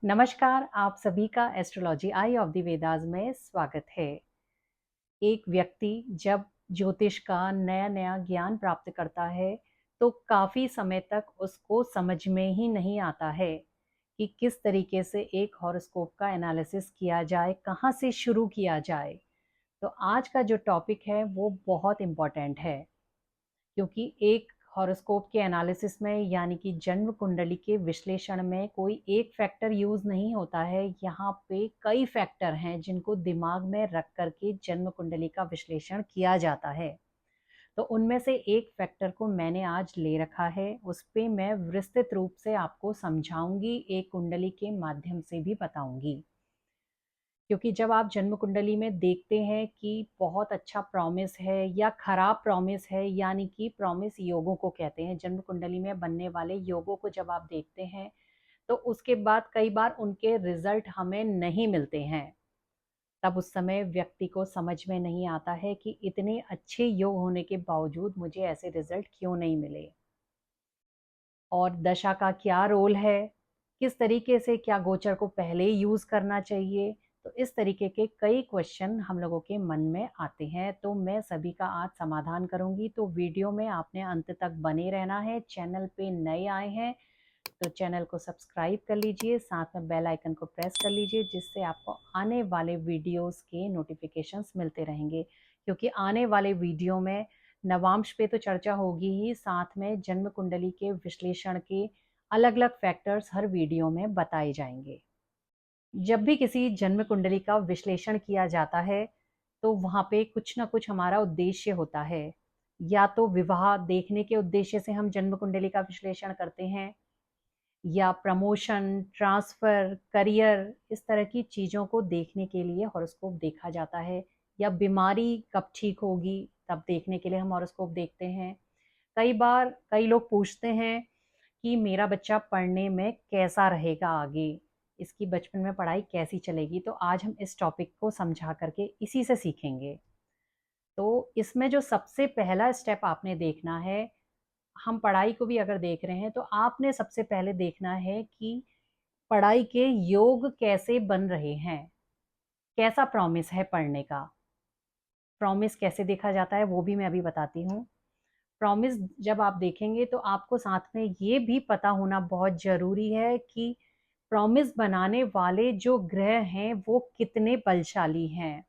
नमस्कार, आप सभी का astrology I of the Vedas में स्वागत है। एक व्यक्ति जब ज्योतिष का नया-नया ज्ञान प्राप्त करता है, तो काफ़ी समय तक उसको समझ में ही नहीं आता है कि किस तरीके से एक हॉरोस्कोप का एनालिसिस किया जाए, कहाँ से शुरू किया जाए। तो आज का जो टॉपिक है, वो बहुत इम्पोर्टेंट है। क्योंकि एक हॉरोस्कोप के एनालिसिस में यानी कि जन्म कुंडली के विश्लेषण में कोई एक फैक्टर यूज़ नहीं होता है। यहाँ पे कई फैक्टर हैं जिनको दिमाग में रख कर के जन्म कुंडली का विश्लेषण किया जाता है। तो उनमें से एक फैक्टर को मैंने आज ले रखा है, उस पे मैं विस्तृत रूप से आपको समझाऊंगी, एक कुंडली के माध्यम से भी बताऊंगी। क्योंकि जब आप जन्म कुंडली में देखते हैं कि बहुत अच्छा प्रॉमिस है या खराब प्रॉमिस है, यानी कि प्रॉमिस योगों को कहते हैं, जन्म कुंडली में बनने वाले योगों को जब आप देखते हैं तो उसके बाद कई बार उनके रिजल्ट हमें नहीं मिलते हैं। तब उस समय व्यक्ति को समझ में नहीं आता है कि इतने अच्छे योग होने के बावजूद मुझे ऐसे रिजल्ट क्यों नहीं मिले, और दशा का क्या रोल है, किस तरीके से क्या गोचर को पहले यूज़ करना चाहिए। तो इस तरीके के कई क्वेश्चन हम लोगों के मन में आते हैं, तो मैं सभी का आज समाधान करूंगी। तो वीडियो में आपने अंत तक बने रहना है। चैनल पे नए आए हैं तो चैनल को सब्सक्राइब कर लीजिए, साथ में बेल आइकन को प्रेस कर लीजिए, जिससे आपको आने वाले वीडियोस के नोटिफिकेशंस मिलते रहेंगे। क्योंकि आने वाले वीडियो में नवांश पे तो चर्चा होगी ही, साथ में जन्म कुंडली के विश्लेषण के अलग अलग फैक्टर्स हर वीडियो में बताए जाएंगे। जब भी किसी जन्म कुंडली का विश्लेषण किया जाता है तो वहाँ पे कुछ ना कुछ हमारा उद्देश्य होता है। या तो विवाह देखने के उद्देश्य से हम जन्म कुंडली का विश्लेषण करते हैं, या प्रमोशन, ट्रांसफ़र, करियर, इस तरह की चीज़ों को देखने के लिए हॉरोस्कोप देखा जाता है। या बीमारी कब ठीक होगी तब देखने के लिए हम हॉरोस्कोप देखते हैं। कई बार कई लोग पूछते हैं कि मेरा बच्चा पढ़ने में कैसा रहेगा आगे, इसकी बचपन में पढ़ाई कैसी चलेगी। तो आज हम इस टॉपिक को समझा करके इसी से सीखेंगे। तो इसमें जो सबसे पहला स्टेप आपने देखना है, हम पढ़ाई को भी अगर देख रहे हैं तो आपने सबसे पहले देखना है कि पढ़ाई के योग कैसे बन रहे हैं, कैसा प्रॉमिस है पढ़ने का। प्रॉमिस कैसे देखा जाता है वो भी मैं अभी बताती हूँ। प्रॉमिस जब आप देखेंगे तो आपको साथ में ये भी पता होना बहुत ज़रूरी है कि प्रॉमिस बनाने वाले जो ग्रह हैं वो कितने बलशाली हैं।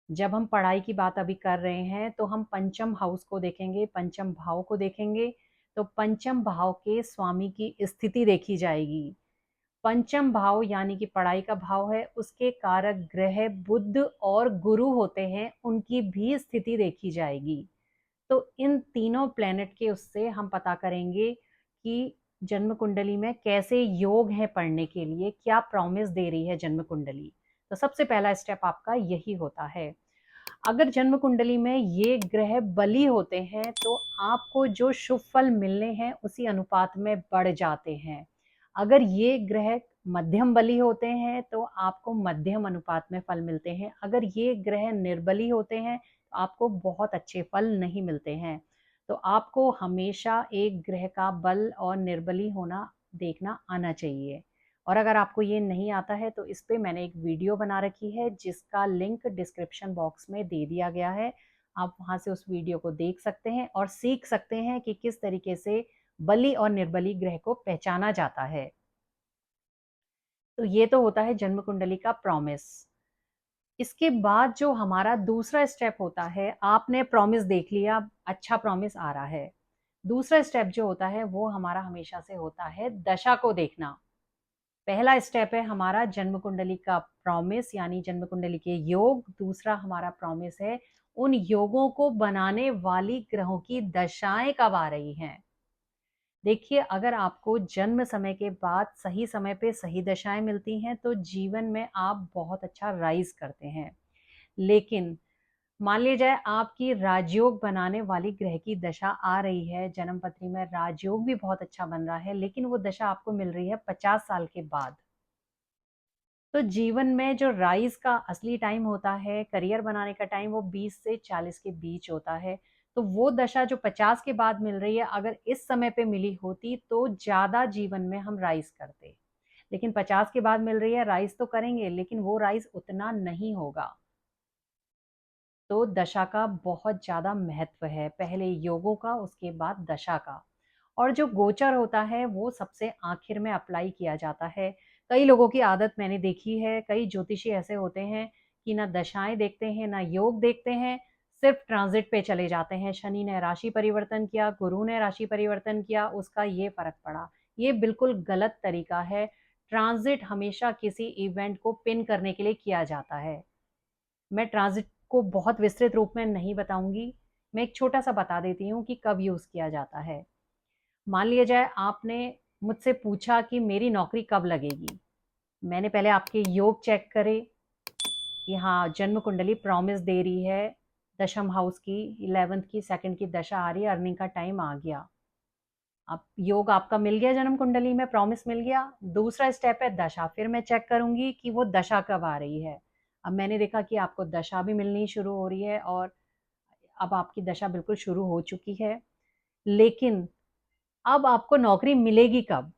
जब हम पढ़ाई की बात अभी कर रहे हैं तो हम पंचम हाउस को देखेंगे, पंचम भाव को देखेंगे। तो पंचम भाव के स्वामी की स्थिति देखी जाएगी। पंचम भाव यानी कि पढ़ाई का भाव है, उसके कारक ग्रह बुध और गुरु होते हैं, उनकी भी स्थिति देखी जाएगी। तो इन तीनों प्लेनेट के उससे हम पता करेंगे कि जन्म कुंडली में कैसे योग है पढ़ने के लिए, क्या प्रॉमिस दे रही है जन्म कुंडली। तो सबसे पहला स्टेप आपका यही होता है। अगर जन्म कुंडली में ये ग्रह बली होते हैं तो आपको जो शुभ फल मिलने हैं उसी अनुपात में बढ़ जाते हैं। अगर ये ग्रह मध्यम बली होते हैं तो आपको मध्यम अनुपात में फल मिलते हैं। अगर ये ग्रह निर्बली होते हैं तो आपको बहुत अच्छे फल नहीं मिलते हैं। तो आपको हमेशा एक ग्रह का बल और निर्बली होना देखना आना चाहिए। और अगर आपको ये नहीं आता है तो इस पे मैंने एक वीडियो बना रखी है जिसका लिंक डिस्क्रिप्शन बॉक्स में दे दिया गया है। आप वहां से उस वीडियो को देख सकते हैं और सीख सकते हैं कि किस तरीके से बली और निर्बली ग्रह को पहचाना जाता है। तो ये तो होता है जन्म कुंडली का प्रॉमिस। इसके बाद जो हमारा दूसरा स्टेप होता है, आपने प्रॉमिस देख लिया, अच्छा प्रॉमिस आ रहा है। दूसरा स्टेप जो होता है वो हमारा हमेशा से होता है दशा को देखना। पहला स्टेप है हमारा जन्म कुंडली का प्रॉमिस यानी जन्म कुंडली के योग। दूसरा हमारा प्रॉमिस है उन योगों को बनाने वाली ग्रहों की दशाएं कब आ रही हैं। देखिए, अगर आपको जन्म समय के बाद सही समय पे सही दशाएं मिलती हैं तो जीवन में आप बहुत अच्छा राइज करते हैं। लेकिन मान लिया जाए आपकी राजयोग बनाने वाली ग्रह की दशा आ रही है, जन्म पत्री में राजयोग भी बहुत अच्छा बन रहा है, लेकिन वो दशा आपको मिल रही है 50 साल के बाद। तो जीवन में जो राइज का असली टाइम होता है, करियर बनाने का टाइम, वो 20 से 40 के बीच होता है। तो वो दशा जो 50 के बाद मिल रही है, अगर इस समय पे मिली होती तो ज्यादा जीवन में हम राइज करते। लेकिन 50 के बाद मिल रही है, राइज तो करेंगे, लेकिन वो राइज उतना नहीं होगा। तो दशा का बहुत ज़्यादा महत्व है, पहले योगों का, उसके बाद दशा का। और जो गोचर होता है वो सबसे आखिर में अप्लाई किया जाता है। कई लोगों की आदत मैंने देखी है, कई ज्योतिषी ऐसे होते हैं कि ना दशाएं देखते हैं ना योग देखते हैं, सिर्फ ट्रांजिट पे चले जाते हैं। शनि ने राशि परिवर्तन किया, गुरु ने राशि परिवर्तन किया, उसका ये फर्क पड़ा। ये बिल्कुल गलत तरीका है। ट्रांजिट हमेशा किसी इवेंट को पिन करने के लिए किया जाता है। मैं ट्रांजिट को बहुत विस्तृत रूप में नहीं बताऊंगी, मैं एक छोटा सा बता देती हूँ कि कब यूज किया जाता है। मान लिया जाए आपने मुझसे पूछा कि मेरी नौकरी कब लगेगी। मैंने पहले आपके योग चेक करे कि हाँ, जन्म कुंडली प्रॉमिस दे रही है। दशम हाउस की 11th की 2nd की दशा आ रही है, अर्निंग का टाइम आ गया। अब योग आपका मिल गया, जन्म कुंडली में प्रॉमिस मिल गया। दूसरा स्टेप है दशा। फिर मैं चेक करूंगी कि वो दशा कब आ रही है। अब मैंने देखा कि आपको दशा भी मिलनी शुरू हो रही है और अब आपकी दशा बिल्कुल शुरू हो चुकी है। लेकिन अब आपको नौकरी मिलेगी कब?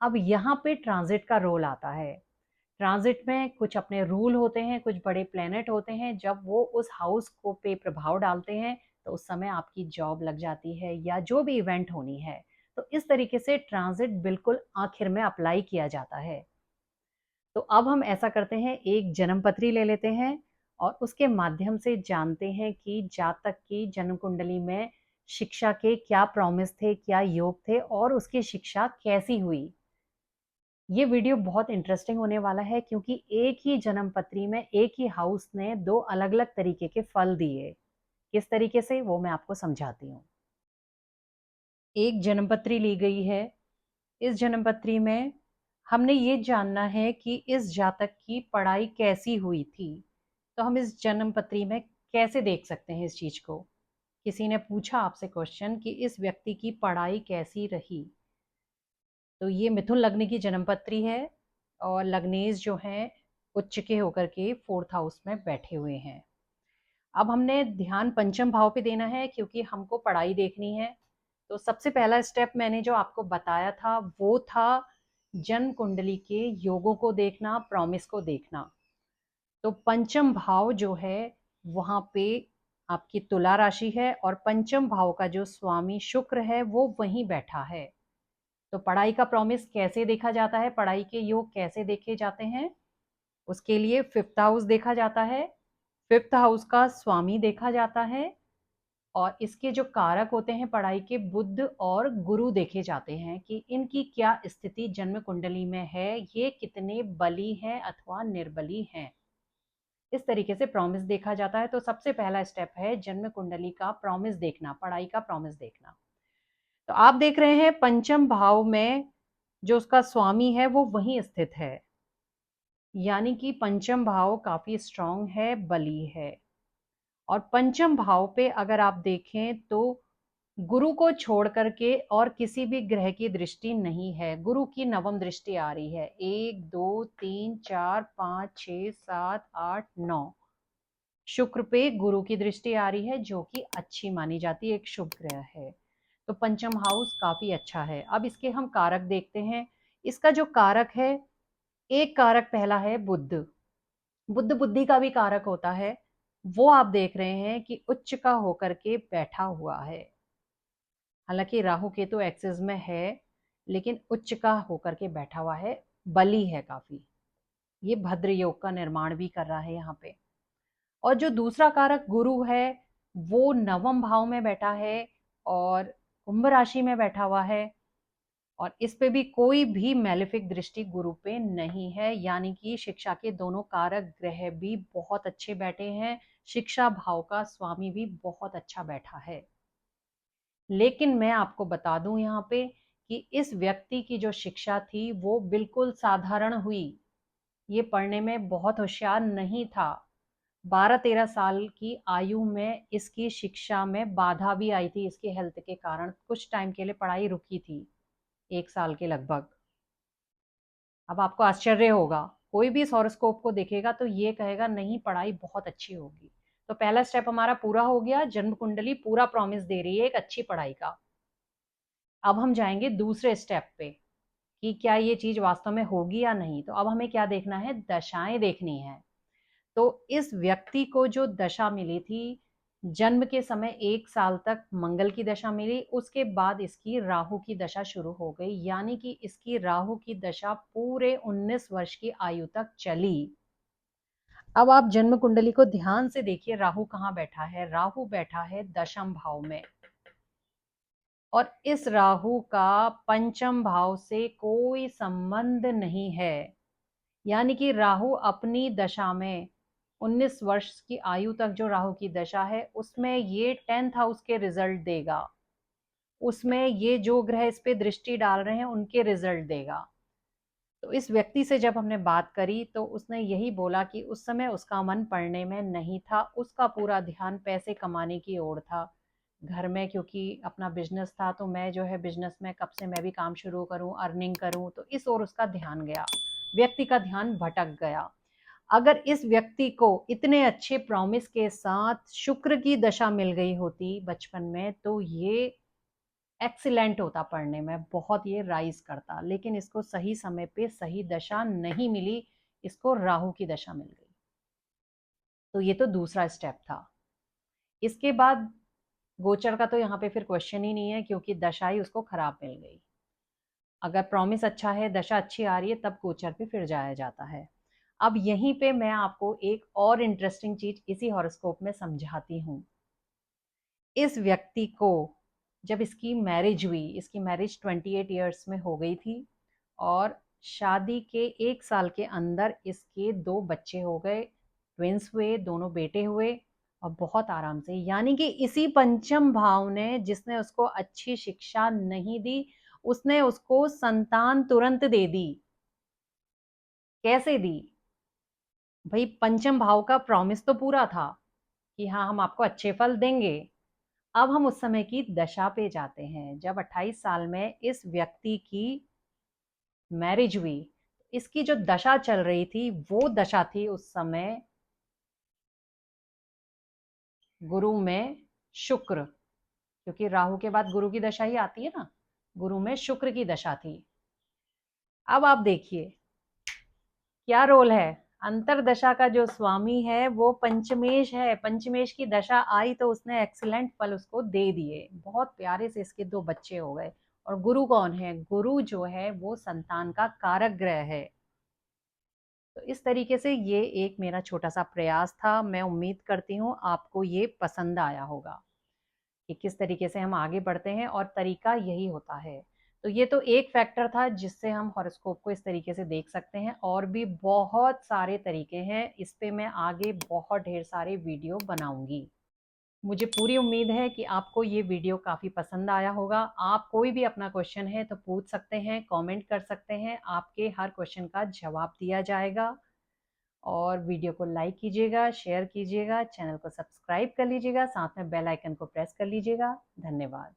अब यहाँ पे ट्रांजिट का रोल आता है। ट्रांजिट में कुछ अपने रूल होते हैं, कुछ बड़े प्लेनेट होते हैं, जब वो उस हाउस को पे प्रभाव डालते हैं तो उस समय आपकी जॉब लग जाती है या जो भी इवेंट होनी है। तो इस तरीके से ट्रांजिट बिल्कुल आखिर में अप्लाई किया जाता है। तो अब हम ऐसा करते हैं, एक जन्म पत्री ले लेते हैं और उसके माध्यम से जानते हैं कि जातक की जन्म कुंडली में शिक्षा के क्या प्रॉमिस थे, क्या योग थे और उसकी शिक्षा कैसी हुई। ये वीडियो बहुत इंटरेस्टिंग होने वाला है क्योंकि एक ही जन्म पत्री में एक ही हाउस ने दो अलग अलग तरीके के फल दिए। किस तरीके से, वो मैं आपको समझाती हूँ। एक जन्म पत्री ली गई है। इस जन्म पत्री में हमने ये जानना है कि इस जातक की पढ़ाई कैसी हुई थी। तो हम इस जन्म पत्री में कैसे देख सकते हैं इस चीज को? किसी ने पूछा आपसे क्वेश्चन कि इस व्यक्ति की पढ़ाई कैसी रही। तो ये मिथुन लग्न की जन्मपत्री है और लग्नेश जो हैं उच्च के होकर के 4th हाउस में बैठे हुए हैं। अब हमने ध्यान पंचम भाव पे देना है क्योंकि हमको पढ़ाई देखनी है। तो सबसे पहला स्टेप मैंने जो आपको बताया था वो था जन्म कुंडली के योगों को देखना, प्रॉमिस को देखना। तो पंचम भाव जो है वहां पे आपकी तुला राशि है और पंचम भाव का जो स्वामी शुक्र है वो वहीं बैठा है। तो पढ़ाई का प्रॉमिस कैसे देखा जाता है, पढ़ाई के योग कैसे देखे जाते हैं? उसके लिए 5th हाउस देखा जाता है। 5th हाउस का स्वामी देखा जाता है और इसके जो कारक होते हैं पढ़ाई के, बुध और गुरु देखे जाते हैं कि इनकी क्या स्थिति जन्म कुंडली में है, ये कितने बली हैं अथवा निर्बली हैं। इस तरीके से प्रॉमिस देखा जाता है। तो सबसे पहला स्टेप है जन्म कुंडली का प्रॉमिस देखना, पढ़ाई का प्रॉमिस देखना। तो आप देख रहे हैं पंचम भाव में जो उसका स्वामी है वो वहीं स्थित है, यानी कि पंचम भाव काफी स्ट्रांग है, बली है। और पंचम भाव पे अगर आप देखें तो गुरु को छोड़ करके और किसी भी ग्रह की दृष्टि नहीं है। गुरु की नवम दृष्टि आ रही है, 1 2 3 4 5 6 7 8 9। शुक्र पे गुरु की दृष्टि आ रही है जो कि अच्छी मानी जाती है, एक शुभ ग्रह है। तो पंचम हाउस काफी अच्छा है। अब इसके हम कारक देखते हैं। इसका जो कारक है, एक कारक पहला है बुध। बुध बुद्धि का भी कारक होता है। वो आप देख रहे हैं कि उच्च का होकर के बैठा हुआ है। हालांकि राहु केतु एक्सिस में है लेकिन उच्च का होकर के बैठा हुआ है, बली है काफी। ये भद्र योग का निर्माण भी कर रहा है यहाँ पे। और जो दूसरा कारक गुरु है वो नवम भाव में बैठा है और कुंभ राशि में बैठा हुआ है और इस पे भी कोई भी मैलेफिक दृष्टि गुरु पे नहीं है, यानी कि शिक्षा के दोनों कारक ग्रह भी बहुत अच्छे बैठे हैं। शिक्षा भाव का स्वामी भी बहुत अच्छा बैठा है। लेकिन मैं आपको बता दूं यहाँ पे कि इस व्यक्ति की जो शिक्षा थी वो बिल्कुल साधारण हुई। ये पढ़ने में बहुत होशियार नहीं था। 12-13 साल की आयु में इसकी शिक्षा में बाधा भी आई थी। इसके हेल्थ के कारण कुछ टाइम के लिए पढ़ाई रुकी थी, 1 साल के लगभग। अब आपको आश्चर्य होगा, कोई भी इस हॉरोस्कोप को देखेगा तो ये कहेगा नहीं पढ़ाई बहुत अच्छी होगी। तो पहला स्टेप हमारा पूरा हो गया, जन्म कुंडली पूरा प्रॉमिस दे रही है एक अच्छी पढ़ाई का। अब हम जाएंगे दूसरे स्टेप पे। कि क्या ये चीज वास्तव में होगी या नहीं। तो अब हमें क्या देखना है, दशाएं देखनी है। तो इस व्यक्ति को जो दशा मिली थी, जन्म के समय 1 साल तक मंगल की दशा मिली, उसके बाद इसकी राहु की दशा शुरू हो गई, यानी कि इसकी राहु की दशा पूरे 19 वर्ष की आयु तक चली। अब आप जन्म कुंडली को ध्यान से देखिए, राहु कहाँ बैठा है, राहु बैठा है दशम भाव में, और इस राहु का पंचम भाव से कोई संबंध नहीं है। यानी कि राहु अपनी दशा में 19 वर्ष की आयु तक जो राहु की दशा है उसमें ये 10th हाउस के रिजल्ट देगा, उसमें ये जो ग्रह इस पे दृष्टि डाल रहे हैं उनके रिजल्ट देगा। तो इस व्यक्ति से जब हमने बात करी तो उसने यही बोला कि उस समय उसका मन पढ़ने में नहीं था, उसका पूरा ध्यान पैसे कमाने की ओर था। घर में क्योंकि अपना बिजनेस था, तो मैं जो है बिजनेस में कब से मैं भी काम शुरू करूं, अर्निंग करूं, तो इस ओर उसका ध्यान गया, व्यक्ति का ध्यान भटक गया। अगर इस व्यक्ति को इतने अच्छे प्रॉमिस के साथ शुक्र की दशा मिल गई होती बचपन में, तो ये एक्सीलेंट होता पढ़ने में, बहुत ये राइज करता। लेकिन इसको सही समय पे सही दशा नहीं मिली, इसको राहु की दशा मिल गई। तो ये तो दूसरा स्टेप था। इसके बाद गोचर का तो यहाँ पे फिर क्वेश्चन ही नहीं है, क्योंकि दशा ही उसको खराब मिल गई। अगर प्रॉमिस अच्छा है, दशा अच्छी आ रही है, तब गोचर पे फिर जाया जाता है। अब यहीं पे मैं आपको एक और इंटरेस्टिंग चीज इसी हॉरोस्कोप में समझाती हूँ। इस व्यक्ति को जब इसकी मैरिज हुई, इसकी मैरिज 28 ईयर्स में हो गई थी, और शादी के 1 साल के अंदर इसके 2 बच्चे हो गए, ट्विंस हुए, दोनों बेटे हुए, और बहुत आराम से। यानी कि इसी पंचम भाव ने, जिसने उसको अच्छी शिक्षा नहीं दी, उसने उसको संतान तुरंत दे दी। कैसे दी भाई? पंचम भाव का प्रॉमिस तो पूरा था कि हाँ, हम आपको अच्छे फल देंगे। अब हम उस समय की दशा पे जाते हैं, जब 28 साल में इस व्यक्ति की मैरिज हुई। इसकी जो दशा चल रही थी, वो दशा थी उस समय गुरु में शुक्र, क्योंकि राहु के बाद गुरु की दशा ही आती है ना। गुरु में शुक्र की दशा थी। अब आप देखिए क्या रोल है। अंतरदशा का जो स्वामी है वो पंचमेश है, पंचमेश की दशा आई तो उसने एक्सीलेंट फल उसको दे दिए, बहुत प्यारे से इसके 2 बच्चे हो गए। और गुरु कौन है? गुरु जो है वो संतान का कारक ग्रह है। तो इस तरीके से ये एक मेरा छोटा सा प्रयास था। मैं उम्मीद करती हूँ आपको ये पसंद आया होगा कि किस तरीके से हम आगे बढ़ते हैं, और तरीका यही होता है। तो ये तो एक फैक्टर था जिससे हम हॉरोस्कोप को इस तरीके से देख सकते हैं, और भी बहुत सारे तरीके हैं। इस पे मैं आगे बहुत ढेर सारे वीडियो बनाऊंगी। मुझे पूरी उम्मीद है कि आपको ये वीडियो काफ़ी पसंद आया होगा। आप कोई भी अपना क्वेश्चन है तो पूछ सकते हैं, कमेंट कर सकते हैं, आपके हर क्वेश्चन का जवाब दिया जाएगा। और वीडियो को लाइक कीजिएगा, शेयर कीजिएगा, चैनल को सब्सक्राइब कर लीजिएगा, साथ में बेल आइकन को प्रेस कर लीजिएगा। धन्यवाद।